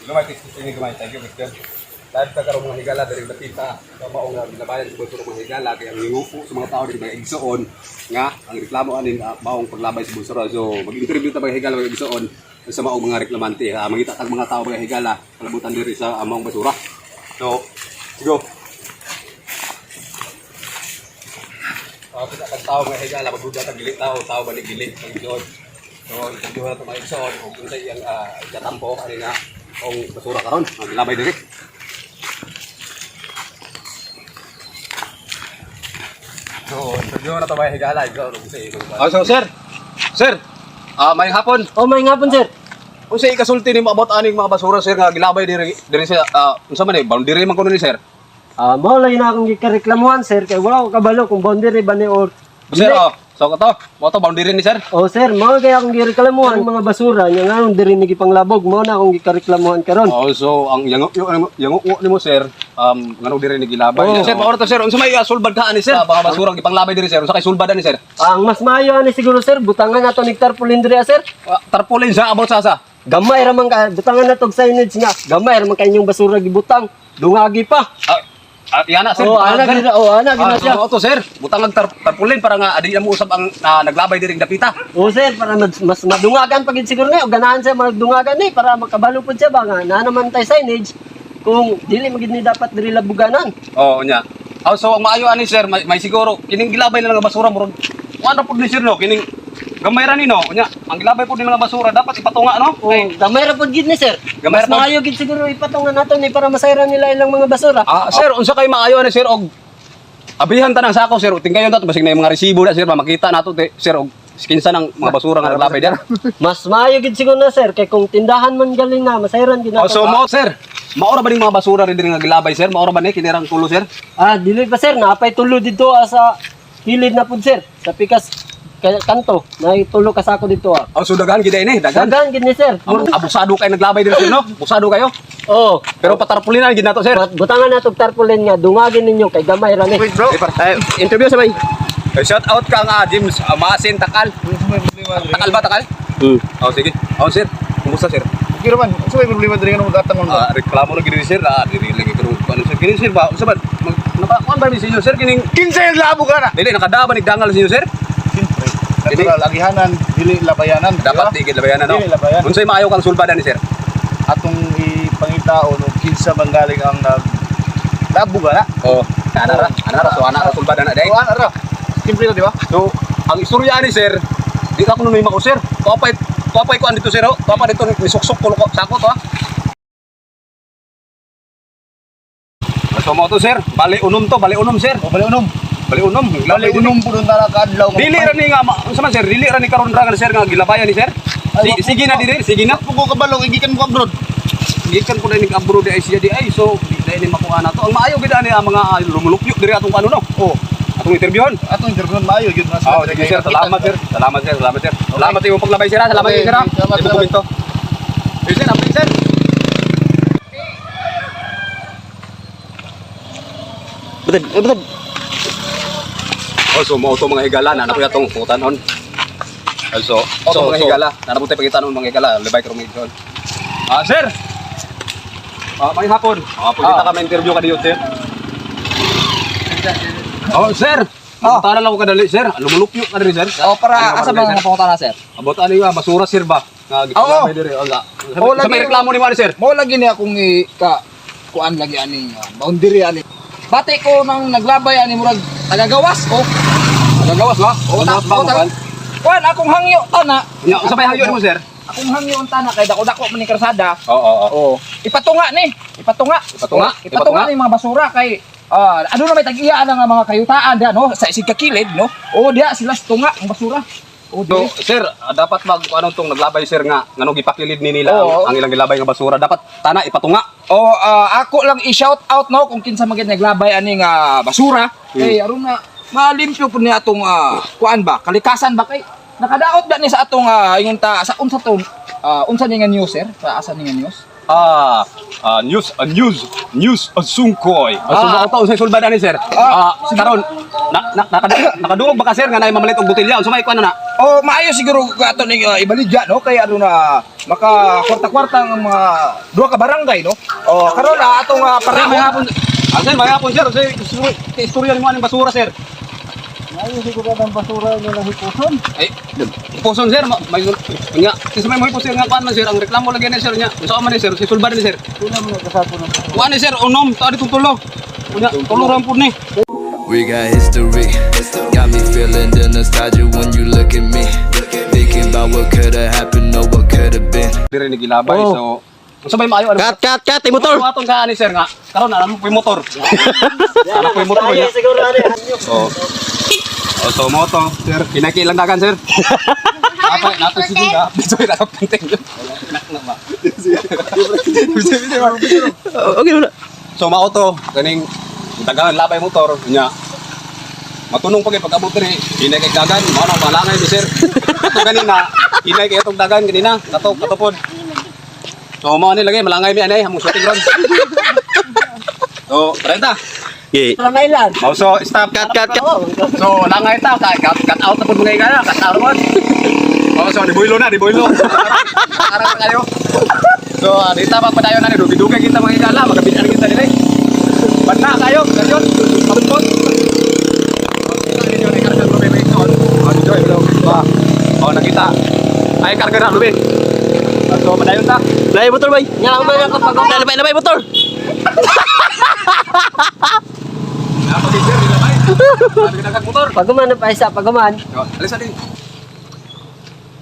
Lumay ini gamay. Thank you, Mr. Dahil sa karong mga higala dari Batita, sa maong nga ginabayan sa bunso ng mga higala kaya ang hingupo sa mga tao din mga igsoon nga ang reklamo anin maong paglabay sa bunso. So mag-interview ta mga higala mga igsoon sa maong mga reklamante. Mangita tag mga tao mga higala kalabutan diri sa maong basura. So, go. Kita kan tao mga higala magduda tag gili tao balik gili ang igsoon. So, interview na ito mga igsoon kung kinsa iyang ikatampo ani nga ang basura karon, maglabay diri. So, interview na ito may higala. So, sir. Sir. May hapon. Oh, may hapon, sir. Kung sa ikasulti ni about aning mga basura, sir, nga gilabay diri sa, unsa man boundary man kuno ni, sir. Mao lang na akong gikareklamuhan, sir, kay wala ko kabalo kung boundary ba ni or Sir, so kato, mo to boundary ni, sir. Oh, sir, mao kay akong gireklamuhan ang mga basura nya nga diri ni gipanglabog, mao na akong gikareklamuhan karon. Oh, so ang yango nimo, sir, ngano diri ni gilabay. Sir, paor to, sir, unsa may sulbad ka ani, sir? Mga basura gipanglabay diri, sir. Unsa kay sulbad ani, sir? Ang mas maayo ani siguro, sir, butangan nato ni tarpaulin diri, sir. Tarpaulin sa about sa. Gamay ra man ka butangan nato og signage nga. Gamay ra man kay inyong basura gibutang. Dungagi pa. Yan na, sir. Ana gina siya. So, sir, butang ang tarpaulin para nga adi mo usab ang naglabay diri dapita. Oh, sir, para mas madungagan pagid siguro ni, o ganahan siya magdungagan ni para makabalo pud siya ba nga na naman tay signage kung dili magid ni dapat diri labuganan. Oo, nya. So ang maayo ani, sir, may siguro kining gilabay na lang nga basura murag ano pud ni, sir, no, kining gamay ra ni, no, nya. Ang gilabay pud ni nga basura dapat ipatunga, no? Oh, gamay ra pud gid ni, sir. Gamay Mas ra pod. maayo gid siguro ipatungan nato ni para masayran nila ilang mga basura. Sir, unsa kay maayo ani, sir, og abihan ta ng sako, sir, tingkayon ta basig na yung mga resibo na, sir, makita nato, sir, og kinsa ng mga basura nga naglabay diyan. Mas maayo gid siguro na, sir, kay kung tindahan man galing na masayran gid nato. So mo, sir, maora ba ning mga basura rin diri nga gilabay, sir? Maora ba ni kinirang tulo, sir? Dili pa, sir, napay tulo dito sa hilid na pud, sir, sa pikas kanto. Nay tulo ka sako dito. So daghan gid ni, daghan. Dagan gid ni, sir. Abusado kay naglabay diri, sir, no? Abusado kayo. Oh, Pero patarpulinan gid nato, sir. butangan nato og tarpaulin nga dungagin ninyo kay gamay ra ni. Wait, bro. Interview sabay. Shout out ka nga, James Masin Takal. Takal ba, Takal? Oh, sige. Oh, sir. Kumusta, sir? Okay naman, sa may problema diri nga nung gatang mo. Reklamo lagi diri, sir. Diri lagi pero ano, sir? Kini, sir ba? Unsa ba? Nakakuan ba ni sinyo, sir? Kining Kinsa yung labo ka na? dili nakadaba ni dangal sinyo, sir. Siyempre, natural, agihanan, dili labayanan. Dapat tigid labayanan, no? Dili labayan. Unsay maayo kang sulbadan ni, sir? Atong ipangitaon o kinsa banggaling ang labo ka na. Oh, ana ra so ana ra sulbadan na dai. O ano ra? Siyempre na, di ba? So, ang istorya ni, sir, di ka kuno may mako, sir. Tuapay ko andito, sir. Tuapay dito ni suksok ko sako to, ha. So mo to, sir. Bali unom, sir. O bali unom. Bali unom. Bali unom po doon tala kadlaw. Dili ra ni nga, unsa man, sir? Dili ra ni karon ra sir nga gilabayan ni, sir. Sige na dili, sige na. Pugo ka balong, igikan mo abroad. Gikan ko na ni abroad ay siya di ay so di ni makuha na to. Ang maayo gid ani ang mga lumulupyo diri atong ano, no. O, Atong interviewon. atong interview maayo yun. Sige, sir. Salamat, sir. Salamat, sir. Salamat yung paglabay, sir. Salamat, Okay, sir. salamat, Ito komento. Sir, apin, sir. Betul. So mo to mga higala na nakuya tong putanon. So mga higala, na nabuti pagitan mga higala, lebay ka rumidon. Sir. May hapon. Pagkita ka interview ka diyo, sir. Sir. Tara lang ko kadali, sir. Lumulupyo ka diri, sir. Para asa bang napunta na, sir? Abot ani nga basura, sir ba? Nga gitulabay diri. Sa may reklamo ni mo, sir. Mo lagi ni akong kuan lagi ani boundary ani. Bati ko nang naglabay ani murag tagagawas ko. Nagawas ba? Kuan akong hangyo tana. Sa may hangyo mo, sir. Akong hangyo tana kay dako-dako man ni karsada. Oo. Ipatunga ni. Ipatunga ni mga basura kay ano na may tag-iya nga mga kayutaan diha no sa isig kakilid no. O diha sila tunga ang basura. So, sir, dapat ano tong naglabay, sir, nga nganong gipakilid ni nila Oo. ang ilang gilabay nga basura. Dapat tana ipatunga. O ako lang i-shout out no kung kinsa magid naglabay ani nga basura kay aron na malimpyo pud ni atong kuan ba kalikasan ba kay nakadaot ba ni sa atong ingon ta sa unsa to unsa ni nga news, sir, sa asa ni nga news news sungkoy. Sumauto sa sulbadan ni sir. Karon nakadungog ba ka sir nga nay mamalit og botelya unsa may kuan na? Oh, maayo siguro ato ning ibaligya no kay ano na maka kwarta-kwarta ang mga duha ka barangay no. Oh, karon atong Sir, may parehon. hapon. Sir, may hapon sir. Istorya nimo aning basura sir. Ay, siguro ang basura nyo na hipuson. Ay, ipuson sir, may nga. Kasi may ipuson nga kuan man sir, ang reklamo lagi ni sir nya. Unsa man ni sir, si sulbadan ni sir. Sino mo nagkasapo ng basura? Kuan ni sir, unom, ta dito tulo. Unya, tulo ra pud ni. We got history, got me feeling the nostalgia when you look at me. Thinking about what could've happened or what could've been. Dire ni gilabay so unsa may maayo ano? Cut, motor! Buhaton ka ni sir nga. Karon na mo motor. Ano po yung motor niya? Siguro ano So mo to, sir. Kinakilang dagan sir. Apa nato si Duda. Biso ira ka penting. Okay, wala. So mao to kaning dagan labay motor nya. Matunong pag pagabot diri, hinay kay dagan, mao nang balangay ni sir. Ato ganina, hinay kay itong dagan ganina, katupod. So mao ni lagi malangay mi anay among shooting ground. So, 30. Okay. Ramay lang. Oh, so stop cut. So langay ta cut out na pud mga igala, cut out mo. Oh, so di boilo. Arang kayo. So dita magpadayon na ni dugay kita mga igala, magabitan kita dili. Banda kayo, ganyan. Pabot. Ini karga lubi may ito. Joy, hello. Oh, nakita. Ay karga na lubi. So padayon ta. Labay motor, bay. Nga man ako pag labay motor. Napag-sir nila bay. Sabi ka motor. Paguman na pa isa, paguman. Alisa din.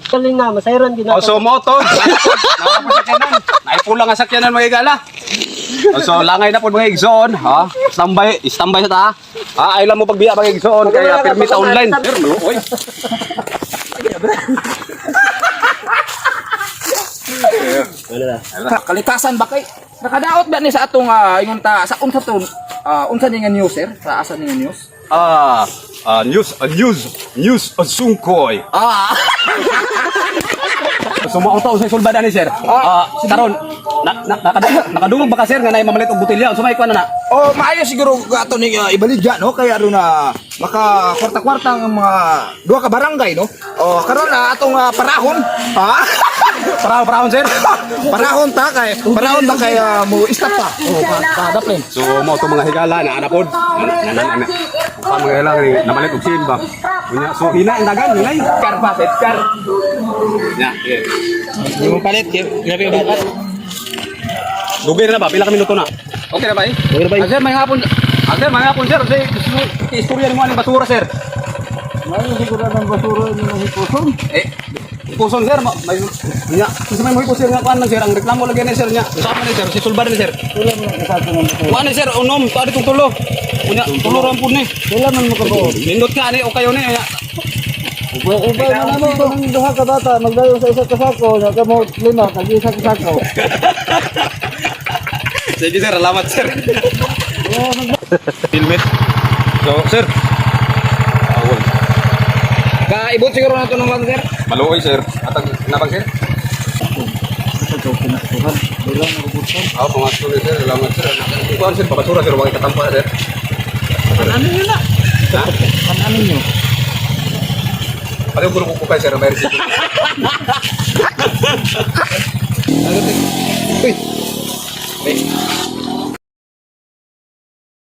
Kaling na, masayron din Oh, ako. so moto. Nakapasakyanan. Naipula nga sakyanan mga igala. Oh, so langay na po mga igsoon, ha? Standby sa ta. Ha, ay lang mo pagbiya mga igsoon kaya permit online. Sir, maluoy. Kalikasan ba kay nakadaot ba ni sa atong ingon ta sa unsa to unsa ni nga news sir sa asa ni nga news News sungkoy. Sumauto sa sulbadan ni sir. Karon nakadungog ba ka sir nga nay mamalit og botelya unsa may kuan na? oh maayo siguro ato ning ibaligya no kay ano na maka kwarta-kwarta ang mga duha ka barangay no oh karon atong parahon ha Parahon sir. parahon ta kay mo stop pa oh kadapin So mo to mga higala na anapod. Pa mga higala ni namalit og sin ba. Unya so hina ang dagan hinay. kar pa set kar Nya, okay. di mo palit grabe ba Dugay na ba? Pila ka minuto na? Okay na ba eh? Okay na ba eh? Sir, may hapon. Sir, may hapon sir. Istorya ni mo aning basura sir. Ay, siguro ang basura nyo na hipuson. Ipuson sir, may nya. Kasi may ipuson nga kuan man sir. Ang reklamo lagi ni sir nya. Usa man ni sir, si sulbar ni sir. Wala mo nagkasapo ng basura. Kuan ni sir, unom, ta dito tulo. Unya, tulo ra pud ni. Wala man mo kabuo. Nindot ka ni o kayo ni nya. Ubay na naman itong duha ka bata, magdayo sa isa kasako, nagamo lima, tag-isa kasako. Sige sir, salamat sir. Helmet. So, sir. Awol. kaibot siguro nato ng mga sir Maluoy sir. Atag nabang sir. Ako pumasok ni sir, salamat sir. Kuan sir, babasura sir, wag katampa sir. ano yun na Ha? ano nyo Ano yung ko kay sir, may receipt. Uy.